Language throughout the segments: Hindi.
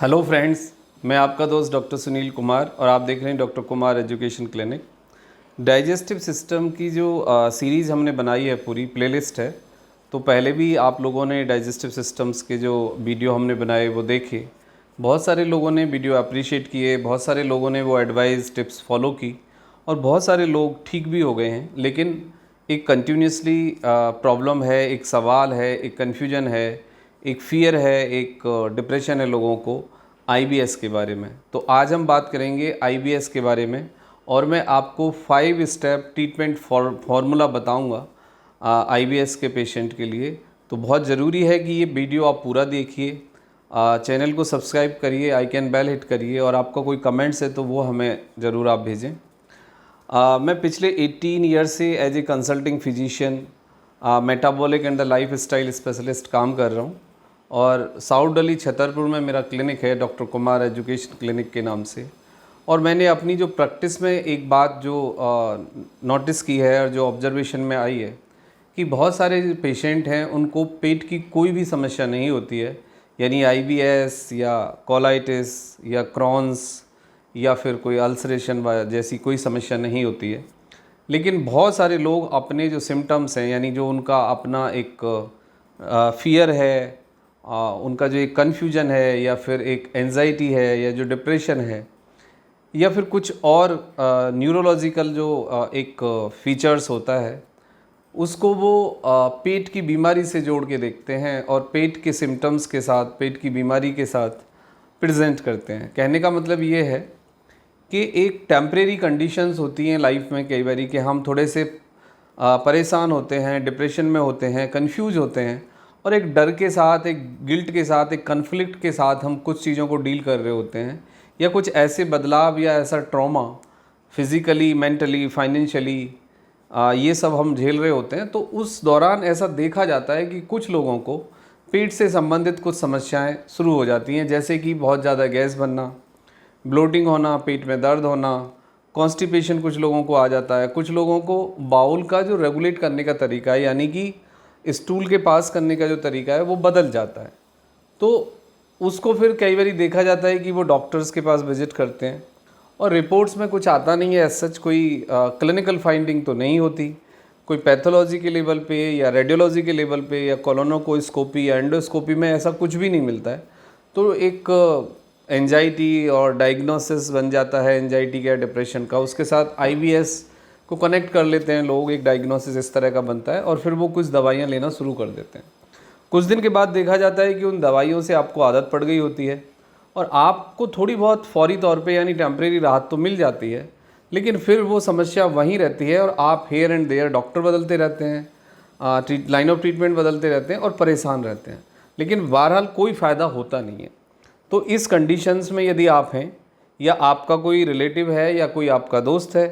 हेलो फ्रेंड्स, मैं आपका दोस्त डॉक्टर सुनील कुमार और आप देख रहे हैं doctor Kumar education clinic. Digestive system की जो सीरीज़ हमने बनाई है, पूरी प्लेलिस्ट है। तो पहले भी आप लोगों ने डाइजेस्टिव सिस्टम्स के जो वीडियो हमने बनाए वो देखे। बहुत सारे लोगों ने वीडियो अप्रिशिएट किए, बहुत सारे लोगों ने वो एडवाइस टिप्स फॉलो की और बहुत सारे लोग ठीक भी हो गए हैं। लेकिन एक कंटिन्यूसली प्रॉब्लम है, एक सवाल है, एक कन्फ्यूजन है, एक फ़ियर है, एक डिप्रेशन है लोगों को आईबीएस के बारे में। तो आज हम बात करेंगे आईबीएस के बारे में और मैं आपको 5 स्टेप ट्रीटमेंट फार्मूला बताऊंगा आईबीएस के पेशेंट के लिए। तो बहुत ज़रूरी है कि ये वीडियो आप पूरा देखिए, चैनल को सब्सक्राइब करिए, आइकन बेल हिट करिए और आपका कोई कमेंट्स है तो वो हमें ज़रूर आप भेजें। मैं पिछले 18 ईयर से as a consulting physician, metabolic and the lifestyle specialist काम कर रहा हूँ और साउथ दिल्ली छतरपुर में मेरा क्लिनिक है, डॉक्टर कुमार एजुकेशन क्लिनिक के नाम से। और मैंने अपनी जो प्रैक्टिस में एक बात जो नोटिस की है और जो ऑब्जर्वेशन में आई है कि बहुत सारे पेशेंट हैं उनको पेट की कोई भी समस्या नहीं होती है, यानी आईबीएस या कोलाइटिस या क्रॉन्स या फिर कोई अल्सरेशन जैसी कोई समस्या नहीं होती है। लेकिन बहुत सारे लोग अपने जो सिम्टम्स हैं, यानी जो उनका अपना एक फ़ियर है, उनका जो एक कन्फ्यूजन है या फिर एक एंजाइटी है या जो डिप्रेशन है या फिर कुछ और न्यूरोलॉजिकल जो एक फीचर्स होता है, उसको वो पेट की बीमारी से जोड़ के देखते हैं और पेट के सिम्टम्स के साथ, पेट की बीमारी के साथ प्रेजेंट करते हैं। कहने का मतलब ये है कि एक टेम्परेरी कंडीशंस होती हैं लाइफ में कई बारी कि हम थोड़े से परेशान होते हैं, डिप्रेशन में होते हैं, कंफ्यूज होते हैं और एक डर के साथ, एक गिल्ट के साथ, एक कन्फ्लिक्ट के साथ हम कुछ चीज़ों को डील कर रहे होते हैं या कुछ ऐसे बदलाव या ऐसा ट्रॉमा फिज़िकली, मेंटली, फाइनेंशियली ये सब हम झेल रहे होते हैं। तो उस दौरान ऐसा देखा जाता है कि कुछ लोगों को पेट से संबंधित कुछ समस्याएं शुरू हो जाती हैं, जैसे कि बहुत ज़्यादा गैस बनना, ब्लोटिंग होना, पेट में दर्द होना, कॉन्स्टिपेशन कुछ लोगों को आ जाता है। कुछ लोगों को बाउल का जो रेगुलेट करने का तरीका है, यानी कि स्टूल के पास करने का जो तरीका है वो बदल जाता है। तो उसको फिर कई बार देखा जाता है कि वो डॉक्टर्स के पास विजिट करते हैं और रिपोर्ट्स में कुछ आता नहीं है, सच कोई क्लिनिकल फाइंडिंग तो नहीं होती, कोई पैथोलॉजी के लेवल पे या रेडियोलॉजी के लेवल पे या कोलोनोस्कोपी या एंडोस्कोपी में ऐसा कुछ भी नहीं मिलता है। तो एक एंजाइटी और डायग्नोसिस बन जाता है एंजाइटी का, डिप्रेशन का, उसके साथ आईबीएस को कनेक्ट कर लेते हैं लोग। एक डायग्नोसिस इस तरह का बनता है और फिर वो कुछ दवाइयाँ लेना शुरू कर देते हैं। कुछ दिन के बाद देखा जाता है कि उन दवाइयों से आपको आदत पड़ गई होती है और आपको थोड़ी बहुत फौरी तौर पे यानी टेम्परेरी राहत तो मिल जाती है, लेकिन फिर वो समस्या वहीं रहती है और आप हेयर एंड देयर डॉक्टर बदलते रहते हैं, लाइन ऑफ ट्रीटमेंट बदलते रहते हैं और परेशान रहते हैं, लेकिन बहरहाल कोई फ़ायदा होता नहीं है। तो इस कंडीशंस में यदि आप हैं या आपका कोई रिलेटिव है या कोई आपका दोस्त है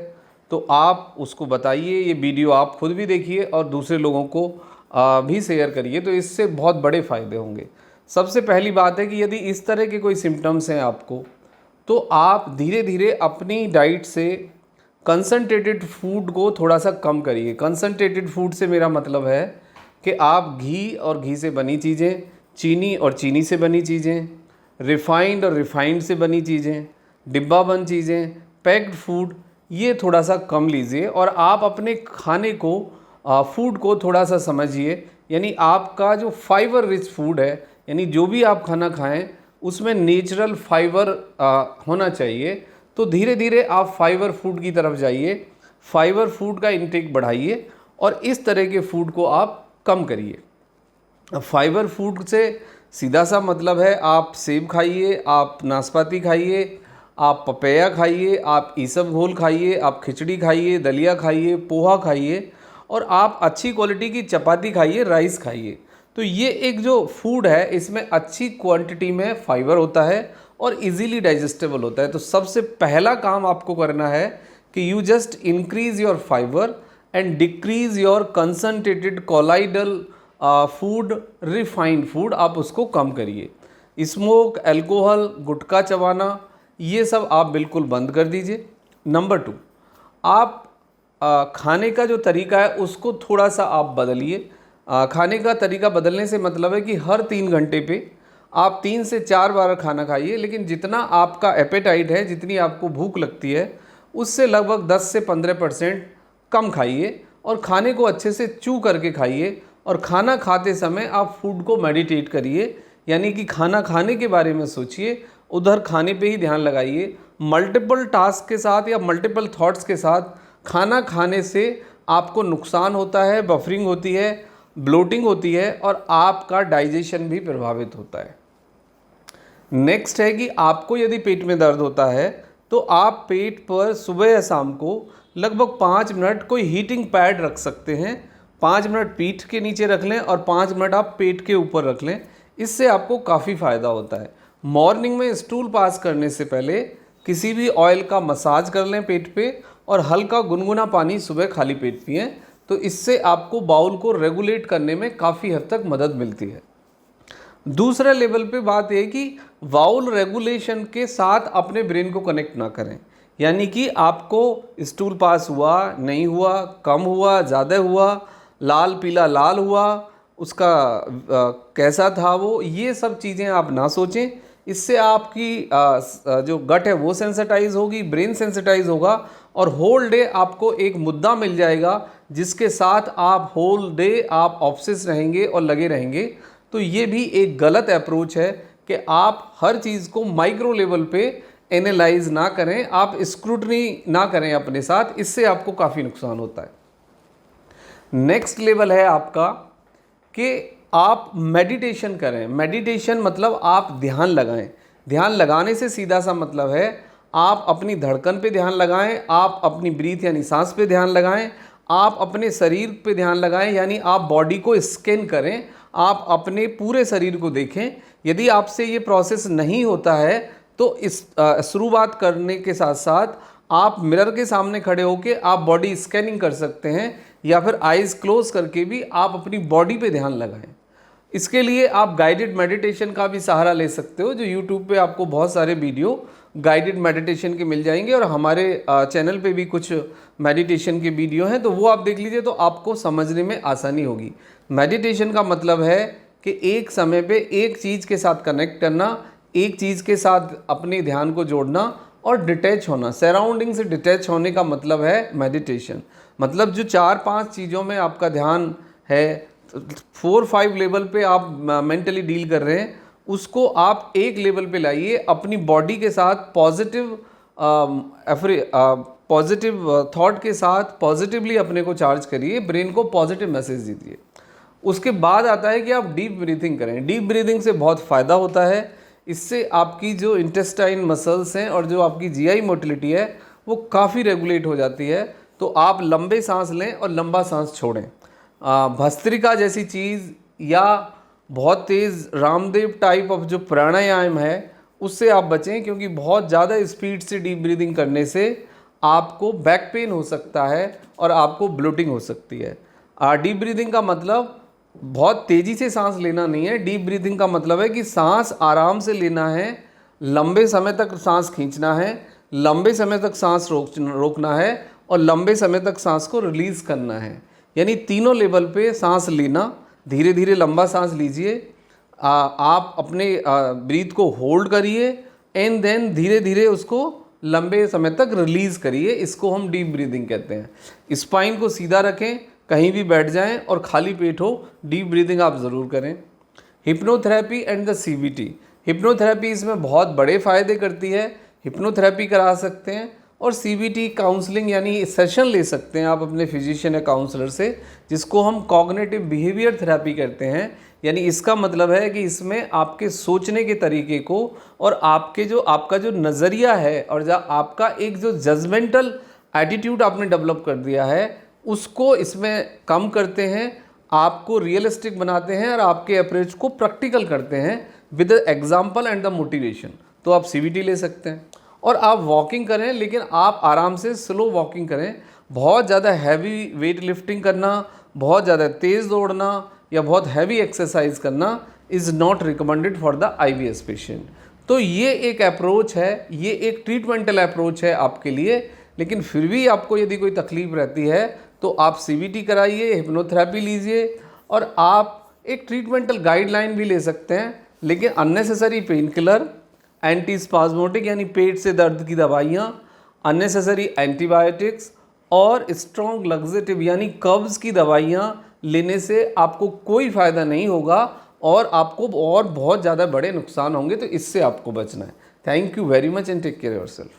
तो आप उसको बताइए, ये वीडियो आप खुद भी देखिए और दूसरे लोगों को भी शेयर करिए, तो इससे बहुत बड़े फ़ायदे होंगे। सबसे पहली बात है कि यदि इस तरह के कोई सिम्टम्स हैं आपको, तो आप धीरे धीरे अपनी डाइट से कंसनट्रेटेड फूड को थोड़ा सा कम करिए। कंसनट्रेटेड फूड से मेरा मतलब है कि आप घी और घी से बनी चीज़ें, चीनी और चीनी से बनी चीज़ें, रिफ़ाइंड और रिफ़ाइंड से बनी चीज़ें, डिब्बा बंद चीज़ें, पैक्ड फूड, ये थोड़ा सा कम लीजिए और आप अपने खाने को, फूड को थोड़ा सा समझिए। यानी आपका जो फाइबर रिच फूड है, यानी जो भी आप खाना खाएं उसमें नेचुरल फाइबर होना चाहिए। तो धीरे धीरे आप फाइबर फूड की तरफ जाइए, फाइबर फूड का इंटेक बढ़ाइए और इस तरह के फूड को आप कम करिए। फाइबर फूड से सीधा सा मतलब है आप सेब खाइए, आप नाशपाती खाइए, आप पपैया खाइए, आप इसबगोल खाइए, आप खिचड़ी खाइए, दलिया खाइए, पोहा खाइए और आप अच्छी क्वालिटी की चपाती खाइए, राइस खाइए। तो ये एक जो फूड है इसमें अच्छी क्वांटिटी में फाइबर होता है और इजीली डाइजेस्टेबल होता है। तो सबसे पहला काम आपको करना है कि you just increase your fibre and decrease your concentrated colloidal food, refined food, आप उसको कम करिए। स्मोक, अल्कोहल, गुटखा चबाना, ये सब आप बिल्कुल बंद कर दीजिए। नंबर 2, आप खाने का जो तरीका है उसको थोड़ा सा आप बदलिए। खाने का तरीका बदलने से मतलब है कि हर 3 घंटे पे आप 3 से 4 बार खाना खाइए, लेकिन जितना आपका एपेटाइट है, जितनी आपको भूख लगती है, उससे लगभग 10 से 15% कम खाइए और खाने को अच्छे से च्यू करके खाइए। और खाना खाते समय आप फूड को मेडिटेट करिए, यानी कि खाना खाने के बारे में सोचिए, उधर खाने पे ही ध्यान लगाइए। मल्टीपल टास्क के साथ या मल्टीपल थॉट्स के साथ खाना खाने से आपको नुकसान होता है, बफरिंग होती है, ब्लोटिंग होती है और आपका डाइजेशन भी प्रभावित होता है। नेक्स्ट है कि आपको यदि पेट में दर्द होता है तो आप पेट पर सुबह या शाम को लगभग 5 मिनट कोई हीटिंग पैड रख सकते हैं। 5 मिनट पीठ के नीचे रख लें और 5 मिनट आप पेट के ऊपर रख लें, इससे आपको काफ़ी फ़ायदा होता है। मॉर्निंग में स्टूल पास करने से पहले किसी भी ऑयल का मसाज कर लें पेट पे और हल्का गुनगुना पानी सुबह खाली पेट पिएं, तो इससे आपको बाउल को रेगुलेट करने में काफ़ी हद तक मदद मिलती है। दूसरे लेवल पे बात है कि बाउल रेगुलेशन के साथ अपने ब्रेन को कनेक्ट ना करें, यानी कि आपको स्टूल पास हुआ, नहीं हुआ, कम हुआ, ज़्यादा हुआ, लाल पीला लाल हुआ, उसका कैसा था वो, ये सब चीज़ें आप ना सोचें। इससे आपकी जो गट है वो सेंसिटाइज होगी, ब्रेन सेंसिटाइज होगा और होल डे आपको एक मुद्दा मिल जाएगा जिसके साथ आप होल डे आप ऑब्सेस रहेंगे और लगे रहेंगे। तो ये भी एक गलत अप्रोच है कि आप हर चीज़ को माइक्रो लेवल पे एनालाइज ना करें, आप स्क्रूटनी ना करें अपने साथ, इससे आपको काफ़ी नुकसान होता है। नेक्स्ट लेवल है आपका कि आप मेडिटेशन करें। मेडिटेशन मतलब आप ध्यान लगाएं। ध्यान लगाने से सीधा सा मतलब है आप अपनी धड़कन पे ध्यान लगाएं, आप अपनी ब्रीथ यानी सांस पे ध्यान लगाएं, आप अपने शरीर पे ध्यान लगाएं, यानी आप बॉडी को स्कैन करें, आप अपने पूरे शरीर को देखें। यदि आपसे ये प्रोसेस नहीं होता है तो इस शुरुआत करने के साथ साथ आप मिरर के सामने खड़े होकर आप बॉडी स्कैनिंग कर सकते हैं या फिर आइज़ क्लोज करके भी आप अपनी बॉडी पे ध्यान लगाएं। इसके लिए आप गाइडेड मेडिटेशन का भी सहारा ले सकते हो, जो यूट्यूब पे आपको बहुत सारे वीडियो गाइडेड मेडिटेशन के मिल जाएंगे और हमारे चैनल पे भी कुछ मेडिटेशन के वीडियो हैं, तो वो आप देख लीजिए तो आपको समझने में आसानी होगी। मेडिटेशन का मतलब है कि एक समय पे एक चीज़ के साथ कनेक्ट करना, एक चीज़ के साथ अपने ध्यान को जोड़ना और डिटैच होना। सराउंडिंग से डिटैच होने का मतलब है मेडिटेशन। मतलब जो 4-5 चीज़ों में आपका ध्यान है, 4-5 लेवल पे आप मेंटली डील कर रहे हैं, उसको आप एक लेवल पे लाइए, अपनी बॉडी के साथ पॉजिटिव थॉट के साथ पॉजिटिवली अपने को चार्ज करिए, ब्रेन को पॉजिटिव मैसेज दीजिए। उसके बाद आता है कि आप डीप ब्रीथिंग करें। डीप ब्रीथिंग से बहुत फ़ायदा होता है। इससे आपकी जो इंटेस्टाइन मसल्स हैं और जो आपकी जीआई मोटिलिटी है वो काफ़ी रेगुलेट हो जाती है। तो आप लंबे सांस लें और लंबा सांस छोड़ें। भस्त्रिका जैसी चीज़ या बहुत तेज़ रामदेव टाइप ऑफ जो प्राणायाम है उससे आप बचें, क्योंकि बहुत ज़्यादा स्पीड से डीप ब्रीदिंग करने से आपको बैक पेन हो सकता है और आपको ब्लोटिंग हो सकती है। डीप ब्रीदिंग का मतलब बहुत तेज़ी से सांस लेना नहीं है। डीप ब्रीदिंग का मतलब है कि सांस आराम से लेना है, लंबे समय तक सांस खींचना है, लंबे समय तक सांस रोकना है और लंबे समय तक सांस को रिलीज़ करना है। यानी तीनों लेवल पे सांस लेना, धीरे धीरे लंबा सांस लीजिए, आप अपने ब्रीथ को होल्ड करिए एंड देन धीरे धीरे उसको लंबे समय तक रिलीज़ करिए। इसको हम डीप ब्रीदिंग कहते हैं। स्पाइन को सीधा रखें, कहीं भी बैठ जाएं और खाली पेट हो, डीप ब्रीदिंग आप ज़रूर करें। Hypnotherapy and the CBT. Hypnotherapy इसमें बहुत बड़े फ़ायदे करती है। हिप्नोथेरेपी करा सकते हैं और सीबीटी काउंसलिंग यानी सेशन ले सकते हैं आप अपने फिजिशियन या काउंसलर से, जिसको हम कॉग्निटिव बिहेवियर थेरेपी कहते हैं। यानी इसका मतलब है कि इसमें आपके सोचने के तरीके को और आपका जो नज़रिया है और जो आपका एक जो जजमेंटल एटीट्यूड आपने डेवलप कर दिया है उसको इसमें कम करते हैं, आपको रियलिस्टिक बनाते हैं और आपके अप्रोच को प्रैक्टिकल करते हैं with the example and the motivation. तो आप सीबीटी ले सकते हैं और आप वॉकिंग करें, लेकिन आप आराम से स्लो वॉकिंग करें। बहुत ज़्यादा हैवी वेट लिफ्टिंग करना, बहुत ज़्यादा तेज़ दौड़ना या बहुत हैवी एक्सरसाइज करना is not recommended for the IBS patient. तो ये एक अप्रोच है, ये एक ट्रीटमेंटल अप्रोच है आपके लिए। लेकिन फिर भी आपको यदि कोई तकलीफ़ रहती है तो आप सीबीटी कराइए, हिप्नोथेरेपी लीजिए और आप एक ट्रीटमेंटल गाइडलाइन भी ले सकते हैं लेकिन unnecessary pain killer, anti spasmodic यानी पेट से दर्द की दवाइयाँ, अननेसेसरी एंटीबायोटिक्स और स्ट्रॉन्ग लग्जेटिव यानी कब्ज़ की दवाइयाँ लेने से आपको कोई फ़ायदा नहीं होगा और आपको और बहुत ज़्यादा बड़े नुकसान होंगे। तो इससे आपको बचना है। Thank you very much and take care yourself.